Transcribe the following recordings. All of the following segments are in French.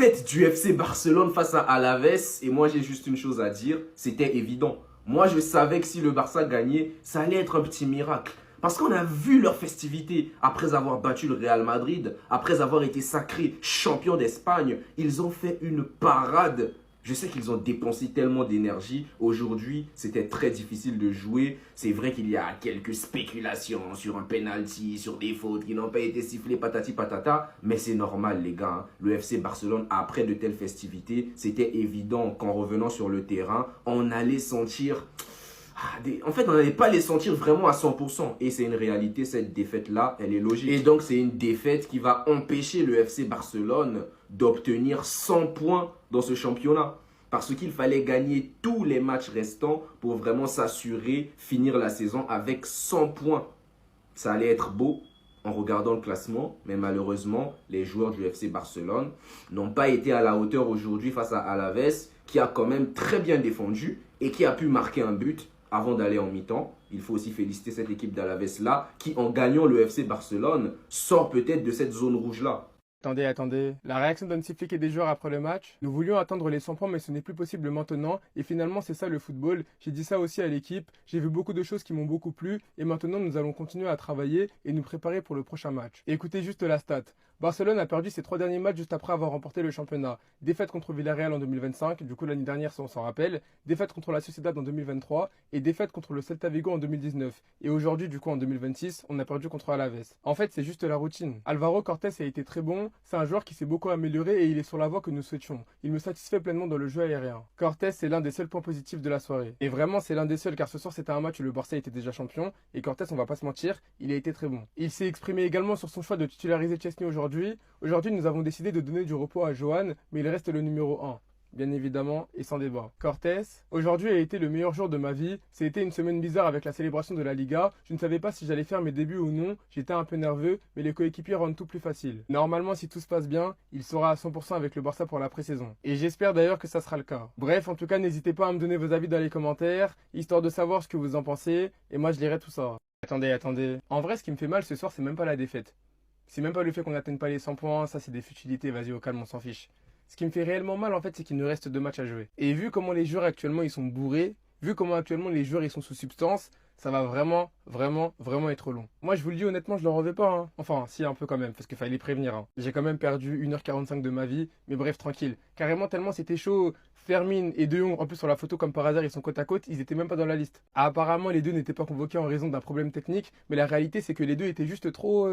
défaite du FC Barcelone face à Alaves, et moi j'ai juste une chose à dire, c'était évident. Moi je savais que si le Barça gagnait, ça allait être un petit miracle. Parce qu'on a vu leur festivité après avoir battu le Real Madrid, après avoir été sacrés champions d'Espagne. Ils ont fait une parade. Je sais qu'ils ont dépensé tellement d'énergie. Aujourd'hui, c'était très difficile de jouer. C'est vrai qu'il y a quelques spéculations sur un penalty, sur des fautes qui n'ont pas été sifflées, patati patata. Mais c'est normal, les gars. Le FC Barcelone, après de telles festivités, c'était évident qu'en revenant sur le terrain, on allait sentir... En fait, on n'allait pas les sentir vraiment à 100%. Et c'est une réalité, cette défaite-là, elle est logique. Et donc, c'est une défaite qui va empêcher le FC Barcelone d'obtenir 100 points dans ce championnat. Parce qu'il fallait gagner tous les matchs restants pour vraiment s'assurer, finir la saison avec 100 points. Ça allait être beau en regardant le classement, mais malheureusement, les joueurs du FC Barcelone n'ont pas été à la hauteur aujourd'hui face à Alaves, qui a quand même très bien défendu et qui a pu marquer un but avant d'aller en mi-temps. Il faut aussi féliciter cette équipe d'Alaves-là, qui en gagnant le FC Barcelone, sort peut-être de cette zone rouge-là. Attendez. La réaction d'Hansi Flick et des joueurs après le match. Nous voulions attendre les 100 points, mais ce n'est plus possible maintenant. Et finalement, c'est ça le football. J'ai dit ça aussi à l'équipe. J'ai vu beaucoup de choses qui m'ont beaucoup plu. Et maintenant, nous allons continuer à travailler et nous préparer pour le prochain match. Et écoutez juste la stat. Barcelone a perdu ses 3 derniers matchs juste après avoir remporté le championnat. Défaite contre Villarreal en 2025, du coup l'année dernière si on s'en rappelle. Défaite contre la Sociedad en 2023 et défaite contre le Celta Vigo en 2019. Et aujourd'hui, du coup en 2026, on a perdu contre Alaves. En fait, c'est juste la routine. Alvaro Cortés a été très bon. C'est un joueur qui s'est beaucoup amélioré et il est sur la voie que nous souhaitions. Il me satisfait pleinement dans le jeu aérien. Cortés, c'est l'un des seuls points positifs de la soirée. Et vraiment, c'est l'un des seuls car ce soir c'était un match où le Barça était déjà champion. Et Cortés, on va pas se mentir, il a été très bon. Il s'est exprimé également sur son choix de titulariser Chesney aujourd'hui. Aujourd'hui, nous avons décidé de donner du repos à Johan, mais il reste le numéro 1. Bien évidemment, et sans débat. Cortés, aujourd'hui a été le meilleur jour de ma vie. C'était une semaine bizarre avec la célébration de la Liga. Je ne savais pas si j'allais faire mes débuts ou non. J'étais un peu nerveux, mais les coéquipiers rendent tout plus facile. Normalement, si tout se passe bien, il sera à 100% avec le Barça pour la pré-saison. Et j'espère d'ailleurs que ça sera le cas. Bref, en tout cas, n'hésitez pas à me donner vos avis dans les commentaires, histoire de savoir ce que vous en pensez, et moi je lirai tout ça. Attendez. En vrai, ce qui me fait mal ce soir, c'est même pas la défaite. C'est même pas le fait qu'on n'atteigne pas les 100 points, ça c'est des futilités, vas-y au calme, on s'en fiche. Ce qui me fait réellement mal en fait, c'est qu'il nous reste 2 matchs à jouer. Et vu comment les joueurs actuellement ils sont bourrés, vu comment actuellement les joueurs ils sont sous substance, ça va vraiment être long. Moi je vous le dis honnêtement, je leur en veux pas. Enfin, si un peu quand même, parce qu'il fallait prévenir. J'ai quand même perdu 1h45 de ma vie, mais bref, tranquille. Carrément tellement c'était chaud. Fermin et De Jong, en plus sur la photo comme par hasard, ils sont côte à côte, ils étaient même pas dans la liste. Apparemment les deux n'étaient pas convoqués en raison d'un problème technique, mais la réalité c'est que les deux étaient juste trop...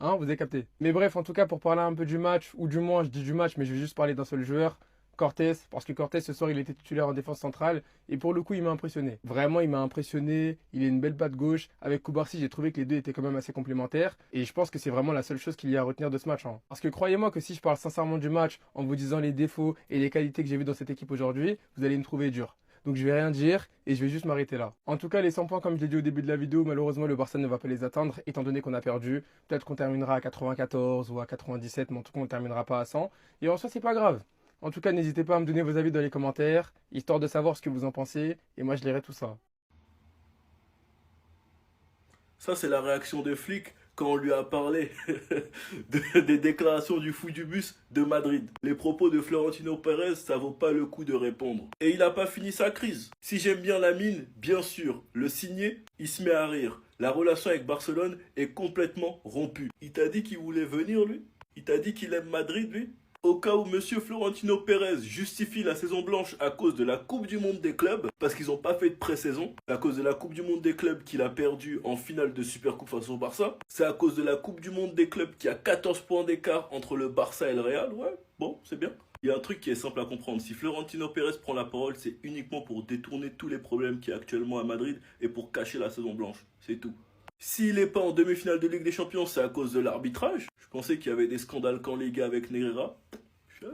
vous avez capté. Mais bref, en tout cas, pour parler un peu du match, ou du moins, je dis du match, mais je vais juste parler d'un seul joueur, Cortés, parce que Cortés, ce soir, il était titulaire en défense centrale, et pour le coup, il m'a impressionné. Vraiment, il m'a impressionné, il a une belle patte gauche. Avec Cubarsí, j'ai trouvé que les deux étaient quand même assez complémentaires, et je pense que c'est vraiment la seule chose qu'il y a à retenir de ce match. Parce que croyez-moi que si je parle sincèrement du match, en vous disant les défauts et les qualités que j'ai vues dans cette équipe aujourd'hui, vous allez me trouver dur. Donc je vais rien dire et je vais juste m'arrêter là. En tout cas, les 100 points, comme je l'ai dit au début de la vidéo, malheureusement le Barça ne va pas les atteindre étant donné qu'on a perdu. Peut-être qu'on terminera à 94 ou à 97, mais en tout cas on ne terminera pas à 100. Et en soi, c'est pas grave. En tout cas, n'hésitez pas à me donner vos avis dans les commentaires, histoire de savoir ce que vous en pensez, et moi je lirai tout ça. Ça, c'est la réaction de Flick quand on lui a parlé des déclarations du fou du bus de Madrid. Les propos de Florentino Pérez, ça vaut pas le coup de répondre. Et il n'a pas fini sa crise. Si j'aime bien la mine, bien sûr, le signé, il se met à rire. La relation avec Barcelone est complètement rompue. Il t'a dit qu'il voulait venir, lui? Il t'a dit qu'il aime Madrid, lui? Au cas où Monsieur Florentino Pérez justifie la saison blanche à cause de la Coupe du Monde des clubs, parce qu'ils n'ont pas fait de pré-saison, à cause de la Coupe du Monde des clubs qu'il a perdu en finale de Supercoupe face au Barça, c'est à cause de la Coupe du Monde des clubs qui a 14 points d'écart entre le Barça et le Real, ouais, bon, c'est bien. Il y a un truc qui est simple à comprendre, si Florentino Pérez prend la parole, c'est uniquement pour détourner tous les problèmes qu'il y a actuellement à Madrid et pour cacher la saison blanche, c'est tout. S'il n'est pas en demi-finale de Ligue des Champions, c'est à cause de l'arbitrage. Je pensais qu'il y avait des scandales qu'en Liga avec Negreira.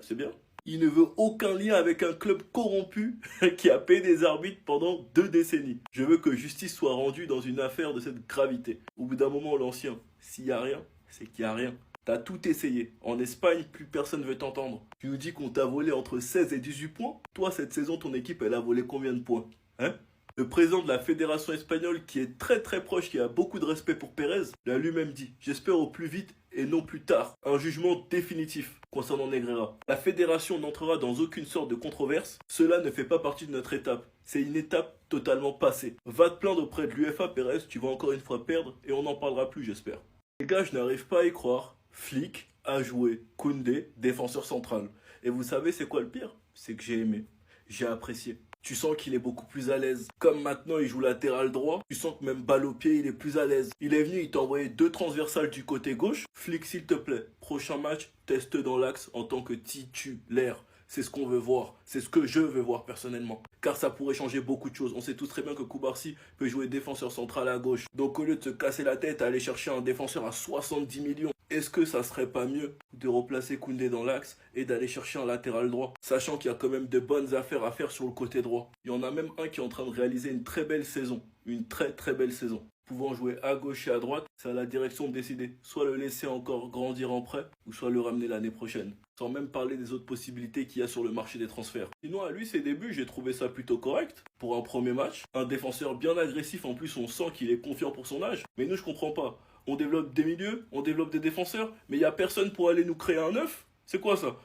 C'est bien. Il ne veut aucun lien avec un club corrompu qui a payé des arbitres pendant 2 décennies. Je veux que justice soit rendue dans une affaire de cette gravité. Au bout d'un moment, l'ancien, s'il n'y a rien, c'est qu'il n'y a rien. T'as tout essayé. En Espagne, plus personne veut t'entendre. Tu nous dis qu'on t'a volé entre 16 et 18 points. Toi, cette saison, ton équipe, elle a volé combien de points? Hein? Le président de la fédération espagnole, qui est très très proche, qui a beaucoup de respect pour Pérez, l'a lui-même dit. J'espère au plus vite et non plus tard un jugement définitif concernant Negreira. La fédération n'entrera dans aucune sorte de controverse. Cela ne fait pas partie de notre étape. C'est une étape totalement passée. Va te plaindre auprès de l'UEFA, Pérez, tu vas encore une fois perdre et on n'en parlera plus, j'espère. Les gars, je n'arrive pas à y croire. Flick a joué Koundé, défenseur central. Et vous savez c'est quoi le pire? C'est que j'ai aimé. J'ai apprécié. Tu sens qu'il est beaucoup plus à l'aise. Comme maintenant il joue latéral droit, tu sens que même balle au pied, il est plus à l'aise. Il est venu, il t'a envoyé 2 transversales du côté gauche. Flick, s'il te plaît, prochain match, teste dans l'axe en tant que titulaire. C'est ce qu'on veut voir. C'est ce que je veux voir personnellement. Car ça pourrait changer beaucoup de choses. On sait tous très bien que Koubarsi peut jouer défenseur central à gauche. Donc au lieu de se casser la tête à aller chercher un défenseur à 70 millions, est-ce que ça serait pas mieux de replacer Koundé dans l'axe et d'aller chercher un latéral droit, sachant qu'il y a quand même de bonnes affaires à faire sur le côté droit. Il y en a même un qui est en train de réaliser une très belle saison. Une très très belle saison. Pouvant jouer à gauche et à droite, c'est à la direction de décider. Soit le laisser encore grandir en prêt, ou soit le ramener l'année prochaine. Sans même parler des autres possibilités qu'il y a sur le marché des transferts. Sinon, à lui, ses débuts, j'ai trouvé ça plutôt correct. Pour un premier match, un défenseur bien agressif, en plus on sent qu'il est confiant pour son âge. Mais nous, je comprends pas. On développe des milieux, on développe des défenseurs, mais il n'y a personne pour aller nous créer un neuf. C'est quoi ça?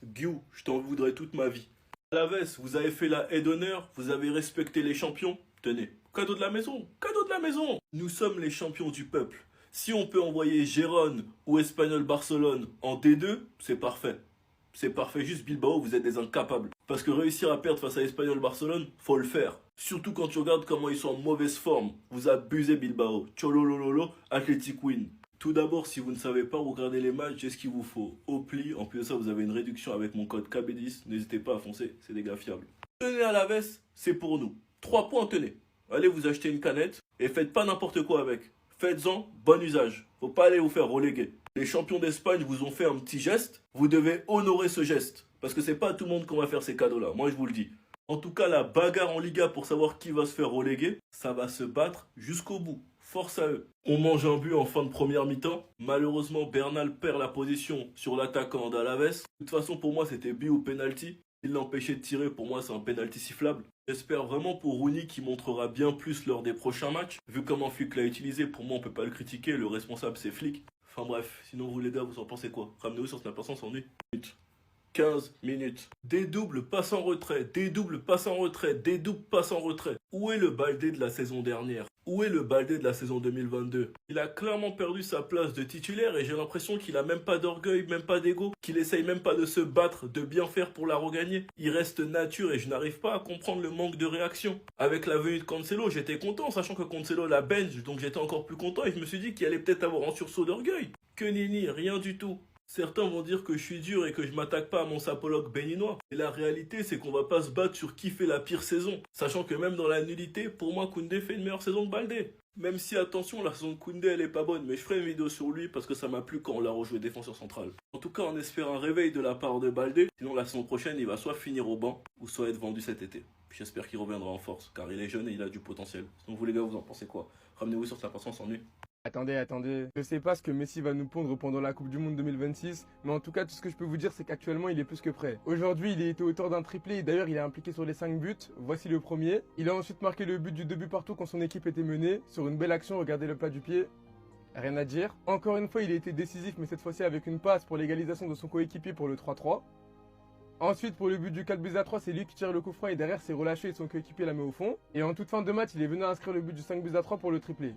Guiou, je t'en voudrais toute ma vie. Alaves, vous avez fait la haie d'honneur, vous avez respecté les champions. Tenez, cadeau de la maison, cadeau de la maison. Nous sommes les champions du peuple. Si on peut envoyer Gérone ou Espagnol Barcelone en D2, c'est parfait. C'est parfait, juste Bilbao, vous êtes des incapables. Parce que réussir à perdre face à Espagnol Barcelone, faut le faire. Surtout quand tu regardes comment ils sont en mauvaise forme. Vous abusez Bilbao. Chololololo, Athletic win. Tout d'abord, si vous ne savez pas regarder les matchs, j'ai ce qu'il vous faut. Au pli, en plus de ça, vous avez une réduction avec mon code KB10. N'hésitez pas à foncer, c'est des gars fiables. Tenez à la veste, c'est pour nous. 3 points, tenez. Allez vous acheter une canette et faites pas n'importe quoi avec. Faites-en bon usage. Faut pas aller vous faire reléguer. Les champions d'Espagne vous ont fait un petit geste. Vous devez honorer ce geste. Parce que c'est pas à tout le monde qu'on va faire ces cadeaux-là. Moi, je vous le dis. En tout cas, la bagarre en Liga pour savoir qui va se faire reléguer, ça va se battre jusqu'au bout. Force à eux. On mange un but en fin de première mi-temps. Malheureusement, Bernal perd la position sur l'attaquant d'Alaves. De toute façon, pour moi, c'était but ou penalty. Il l'empêchait de tirer, pour moi, c'est un penalty sifflable. J'espère vraiment pour Rooney qui montrera bien plus lors des prochains matchs. Vu comment Flick l'a utilisé, pour moi, on peut pas le critiquer. Le responsable, c'est Flick. Enfin bref, sinon vous les gars, vous en pensez quoi? Ramenez-vous sur Snap sans s'ennuie. 15 minutes. Des doubles passes en retrait, des doubles passes en retrait, des doubles passes en retrait. Où est le Baldé de la saison dernière? Où est le Baldé de la saison 2022? Il a clairement perdu sa place de titulaire et j'ai l'impression qu'il a même pas d'orgueil, même pas d'ego, qu'il essaye même pas de se battre, de bien faire pour la regagner. Il reste nature et je n'arrive pas à comprendre le manque de réaction. Avec la venue de Cancelo, j'étais content, sachant que Cancelo la bench, donc j'étais encore plus content et je me suis dit qu'il allait peut-être avoir un sursaut d'orgueil. Que nenni, rien du tout. Certains vont dire que je suis dur et que je m'attaque pas à mon sapologue béninois. Et la réalité, c'est qu'on va pas se battre sur qui fait la pire saison. Sachant que même dans la nullité, pour moi, Koundé fait une meilleure saison que Baldé. Même si, attention, la saison de Koundé, elle est pas bonne. Mais je ferai une vidéo sur lui parce que ça m'a plu quand on l'a rejoué défenseur central. En tout cas, on espère un réveil de la part de Baldé. Sinon, la saison prochaine, il va soit finir au banc ou soit être vendu cet été. J'espère qu'il reviendra en force, car il est jeune et il a du potentiel. Sinon, vous les gars, vous en pensez quoi? Ramenez-vous sur sa patience sans nuit. Attendez. Je sais pas ce que Messi va nous pondre pendant la Coupe du Monde 2026, mais en tout cas, tout ce que je peux vous dire, c'est qu'actuellement, il est plus que prêt. Aujourd'hui, il a été auteur d'un triplé et d'ailleurs, il est impliqué sur les 5 buts. Voici le premier. Il a ensuite marqué le but du 2 buts partout quand son équipe était menée. Sur une belle action, regardez le plat du pied. Rien à dire. Encore une fois, il a été décisif, mais cette fois-ci avec une passe pour l'égalisation de son coéquipier pour le 3-3. Ensuite, pour le but du 4-3, c'est lui qui tire le coup franc et derrière, c'est relâché et son coéquipier la met au fond. Et en toute fin de match, il est venu inscrire le but du 5-3 pour le triplé.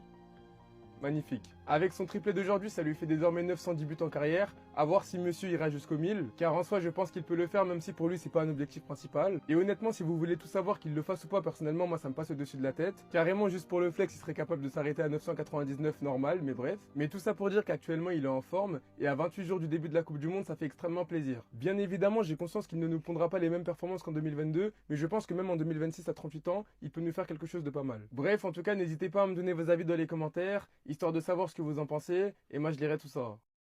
Magnifique. Avec son triplé d'aujourd'hui, ça lui fait désormais 910 buts en carrière. À voir si monsieur ira jusqu'au 1000. Car en soi, je pense qu'il peut le faire, même si pour lui, c'est pas un objectif principal. Et honnêtement, si vous voulez tout savoir, qu'il le fasse ou pas, personnellement, moi, ça me passe au-dessus de la tête. Carrément, juste pour le flex, il serait capable de s'arrêter à 999 normal, mais bref. Mais tout ça pour dire qu'actuellement, il est en forme. Et à 28 jours du début de la Coupe du Monde, ça fait extrêmement plaisir. Bien évidemment, j'ai conscience qu'il ne nous pondra pas les mêmes performances qu'en 2022. Mais je pense que même en 2026, à 38 ans, il peut nous faire quelque chose de pas mal. Bref, en tout cas, n'hésitez pas à me donner vos avis dans les commentaires, histoire de savoir ce que vous en pensez, et moi je lirai tout ça.